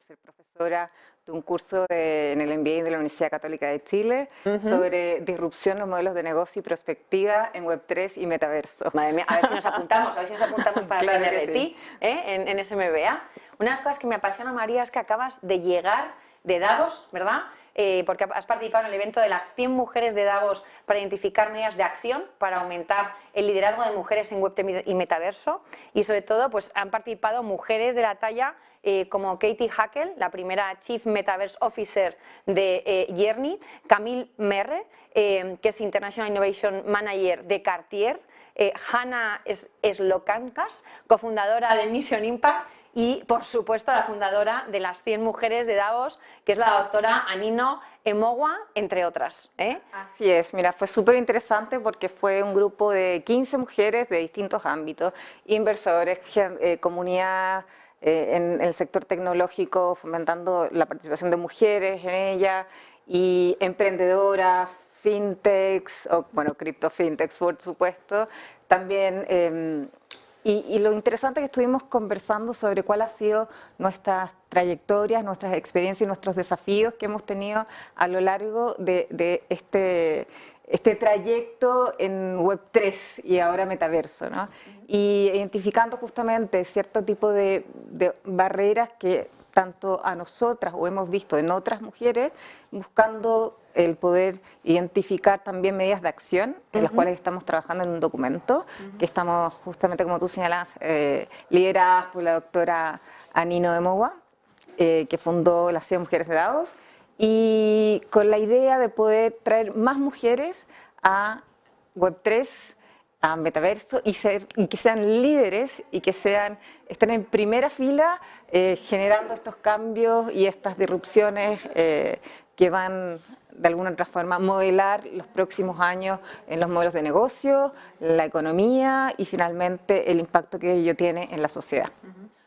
ser profesora de un curso en el MBA de la Universidad Católica de Chile sobre disrupción, los modelos de negocio y prospectiva en Web3 y metaverso. Madre mía, a ver si nos apuntamos, para Claro aprender que de sí. ti en ese MBA. Una de las cosas que me apasiona, María, es que acabas de llegar de Davos, ¿verdad? Porque has participado en el evento de las 100 mujeres de Davos para identificar medidas de acción para aumentar el liderazgo de mujeres en Web3 y metaverso, y sobre todo pues han participado mujeres de la talla como Katie Hackel, la primera Chief Metaverse Officer de Journey, Camille Merre, que es International Innovation Manager de Cartier, Hannah Slokankas, cofundadora de Mission Impact, y, por supuesto, la fundadora de las 100 mujeres de Davos, que es la doctora Anino Emowa, entre otras. Así es, mira, fue súper interesante porque fue un grupo de 15 mujeres de distintos ámbitos, inversores, comunidad en el sector tecnológico, fomentando la participación de mujeres en ella, y emprendedoras, fintechs, o bueno, cripto fintechs, por supuesto, también... Y lo interesante es que estuvimos conversando sobre cuál ha sido nuestras trayectorias, nuestras experiencias y nuestros desafíos que hemos tenido a lo largo de este trayecto en Web3 y ahora metaverso, ¿no? Y identificando justamente cierto tipo de barreras que tanto a nosotras o hemos visto en otras mujeres, buscando el poder identificar también medidas de acción en las cuales estamos trabajando en un documento que estamos justamente, como tú señalas, lideradas por la doctora Anino Emowa, que fundó las 100 Mujeres de Davos, y con la idea de poder traer más mujeres a Web3, a metaverso, y que sean líderes y que estén en primera fila generando estos cambios y estas disrupciones que van de alguna otra forma modelar los próximos años en los modelos de negocio, la economía y finalmente el impacto que ello tiene en la sociedad.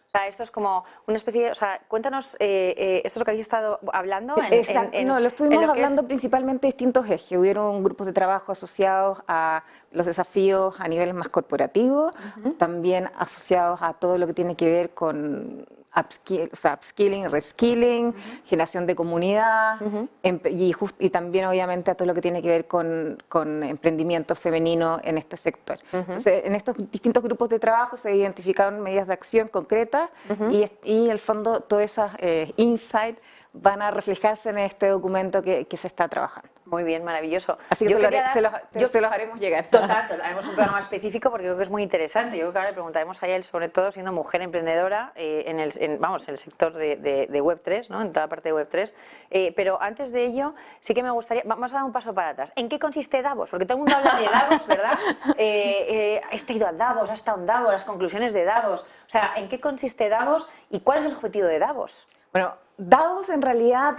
O sea, esto es como una especie de... O sea, cuéntanos, esto es lo que habéis estado hablando Exacto, no, lo estuvimos hablando principalmente de distintos ejes. Hubieron grupos de trabajo asociados a los desafíos a niveles más corporativos, también asociados a todo lo que tiene que ver con upskilling, reskilling, generación de comunidad, y también obviamente a todo lo que tiene que ver con emprendimiento femenino en este sector. Entonces, en estos distintos grupos de trabajo se identificaron medidas de acción concretas y en el fondo todas esas insights van a reflejarse en este documento que se está trabajando. Muy bien, maravilloso. Así que se los haremos llegar. Total, haremos un programa específico porque creo que es muy interesante. Yo creo que ahora le preguntaremos a él, sobre todo siendo mujer emprendedora en el sector de Web3, ¿no? En toda la parte de Web3. Pero antes de ello, sí que me gustaría, vamos a dar un paso para atrás. ¿En qué consiste Davos? Porque todo el mundo habla de Davos, ¿verdad? He ido a Davos, ha estado en Davos, las conclusiones de Davos. O sea, ¿en qué consiste Davos y cuál es el objetivo de Davos? Bueno, Davos en realidad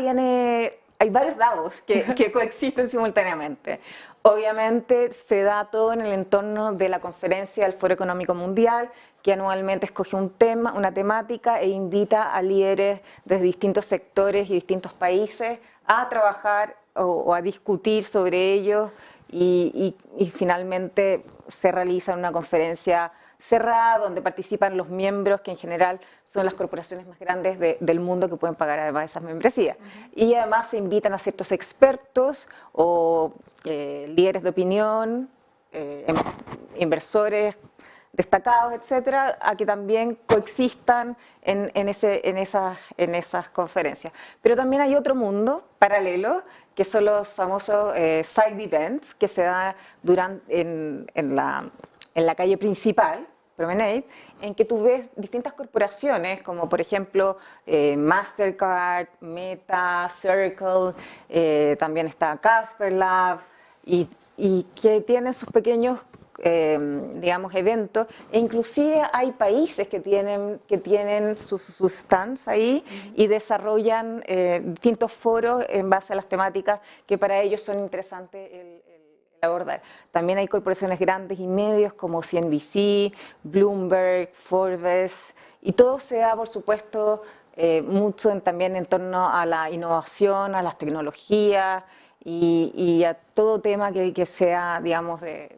hay varios Davos que coexisten simultáneamente. Obviamente se da todo en el entorno de la conferencia del Foro Económico Mundial, que anualmente escoge un tema, una temática e invita a líderes de distintos sectores y distintos países a trabajar o a discutir sobre ellos y finalmente se realiza una conferencia cerrada donde participan los miembros que en general son las corporaciones más grandes del mundo que pueden pagar además esas membresías. Y además se invitan a ciertos expertos o líderes de opinión, inversores destacados, etcétera, a que también coexistan en esas conferencias. Pero también hay otro mundo paralelo, que son los famosos side events, que se da en la calle principal, Promenade, en que tú ves distintas corporaciones, como por ejemplo Mastercard, Meta, Circle, también está Casper Lab, y que tienen sus pequeños digamos, eventos, e inclusive hay países que tienen sus stands ahí y desarrollan distintos foros en base a las temáticas que para ellos son interesantes el abordar. También hay corporaciones grandes y medios como CNBC, Bloomberg, Forbes, y todo se da, por supuesto, mucho también en torno a la innovación, a las tecnologías y a todo tema que sea, digamos, de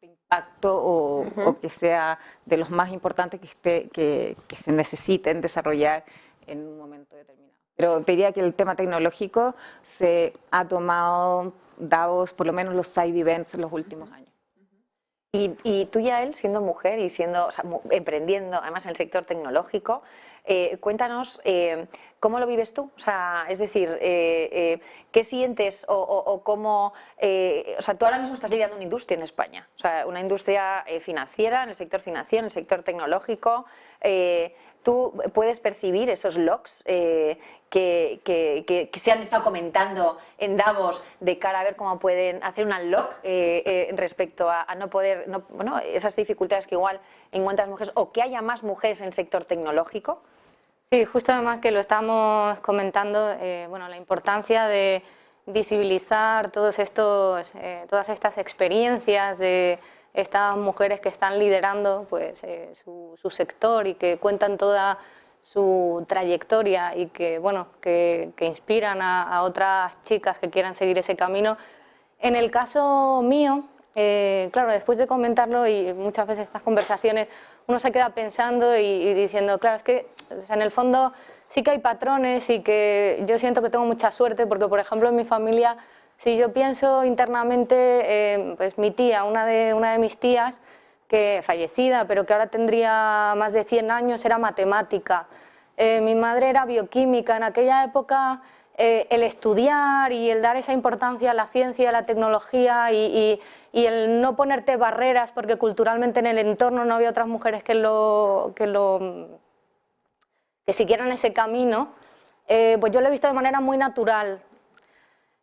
impacto o que sea de los más importantes que se necesiten desarrollar en un momento determinado. Pero te diría que el tema tecnológico se ha tomado Davos, por lo menos los side events en los últimos años. Y tú, Yael, siendo mujer y siendo, o sea, emprendiendo además en el sector tecnológico, cuéntanos cómo lo vives tú, o sea, es decir, qué sientes o cómo, o sea, tú ahora mismo estás liderando una industria en España, o sea, una industria financiera, en el sector financiero, en el sector tecnológico. ¿Tú puedes percibir esos logs que se han estado comentando en Davos de cara a ver cómo pueden hacer un unlock respecto a no poder, bueno, esas dificultades que igual encuentran las mujeres o que haya más mujeres en el sector tecnológico? Sí, justo además que lo estamos comentando, bueno, la importancia de visibilizar todas estas experiencias de estas mujeres que están liderando pues, su sector y que cuentan toda su trayectoria y que, bueno, que inspiran a otras chicas que quieran seguir ese camino. En el caso mío, claro, después de comentarlo y muchas veces estas conversaciones uno se queda pensando y diciendo, claro, es que o sea, en el fondo sí que hay patrones y que yo siento que tengo mucha suerte porque, por ejemplo, en mi familia, si yo pienso internamente, pues mi tía, una de mis tías, que fallecida, pero que ahora tendría más de 100 años, era matemática. Mi madre era bioquímica. En aquella época el estudiar y el dar esa importancia a la ciencia y a la tecnología y el no ponerte barreras porque culturalmente en el entorno no había otras mujeres que siguieran ese camino, pues yo lo he visto de manera muy natural.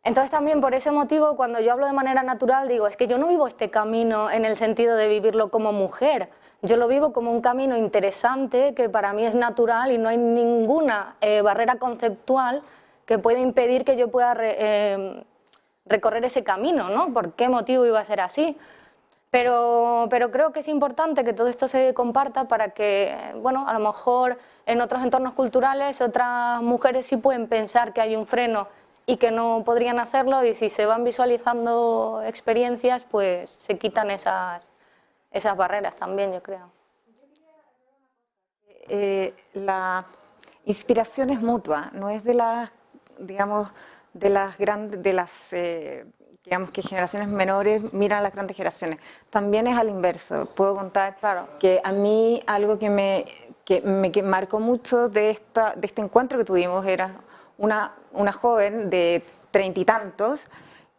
Entonces también por ese motivo cuando yo hablo de manera natural digo, es que yo no vivo este camino en el sentido de vivirlo como mujer, yo lo vivo como un camino interesante que para mí es natural y no hay ninguna barrera conceptual que pueda impedir que yo pueda recorrer ese camino, ¿no? ¿Por qué motivo iba a ser así? Pero creo que es importante que todo esto se comparta para que, bueno, a lo mejor en otros entornos culturales otras mujeres sí pueden pensar que hay un freno y que no podrían hacerlo, y si se van visualizando experiencias, pues se quitan esas barreras también, yo creo. La inspiración es mutua, no es de las, digamos, digamos que generaciones menores miran a las grandes generaciones. También es al inverso. Puedo contar Claro. que a mí algo que me marcó mucho de este encuentro que tuvimos era una joven de 30 y tantos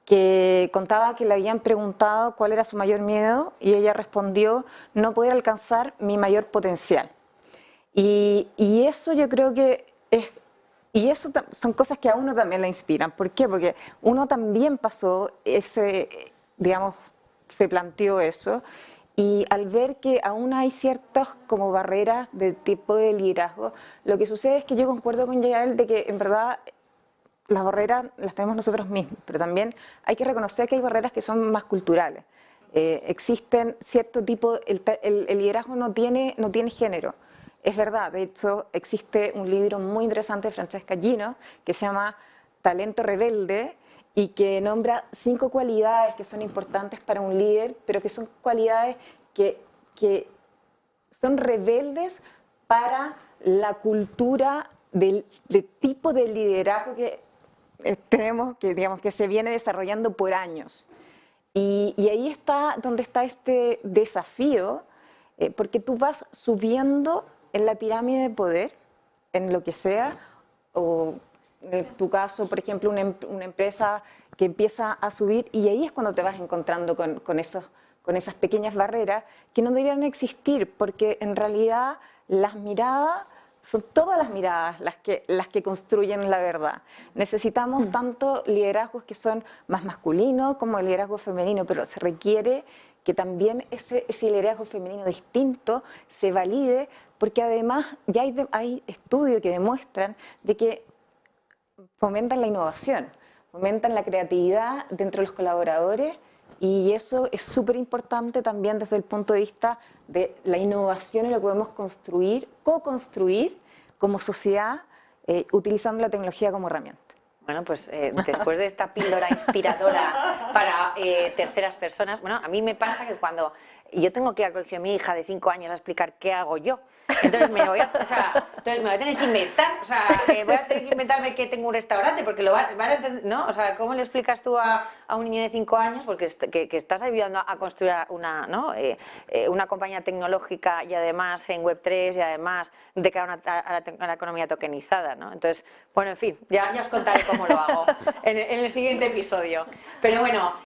que contaba que le habían preguntado cuál era su mayor miedo y ella respondió no poder alcanzar mi mayor potencial. Y eso yo creo que son cosas que a uno también le inspiran. ¿Por qué? Porque uno también pasó digamos, se planteó eso, y al ver que aún hay ciertas como barreras de tipo de liderazgo, lo que sucede es que yo concuerdo con Yael de que en verdad las barreras las tenemos nosotros mismos, pero también hay que reconocer que hay barreras que son más culturales. Existen cierto tipo, el liderazgo no tiene género. Es verdad, de hecho existe un libro muy interesante de Francesca Gino que se llama Talento Rebelde y que nombra 5 cualidades que son importantes para un líder, pero que son cualidades que son rebeldes para la cultura del tipo de liderazgo que tenemos, que digamos que se viene desarrollando por años. Y ahí está donde está este desafío, porque tú vas subiendo en la pirámide de poder, en lo que sea, o en tu caso, por ejemplo, una empresa que empieza a subir, y ahí es cuando te vas encontrando con esas pequeñas barreras que no deberían existir, porque en realidad las miradas son todas las miradas las que construyen la verdad. Necesitamos tanto liderazgos que son más masculinos como el liderazgo femenino, pero se requiere que también ese liderazgo femenino distinto se valide, porque además ya hay estudios que demuestran de que fomentan la innovación, fomentan la creatividad dentro de los colaboradores, y eso es súper importante también desde el punto de vista de la innovación y lo que podemos construir, co-construir como sociedad utilizando la tecnología como herramienta. Bueno, pues después de esta píldora inspiradora para terceras personas, bueno, a mí me pasa que cuando yo tengo que ir al colegio de mi hija de 5 años a explicar qué hago yo. Entonces me voy a tener que inventar, voy a tener que inventarme que tengo un restaurante, porque lo van a entender, ¿no? O sea, ¿cómo le explicas tú a un niño de 5 años? Porque que estás ayudando a construir una, ¿no? Una compañía tecnológica y además en Web3 y además de cara a la economía tokenizada, ¿no? Entonces, bueno, en fin, ya os contaré cómo lo hago en el siguiente episodio. Pero bueno,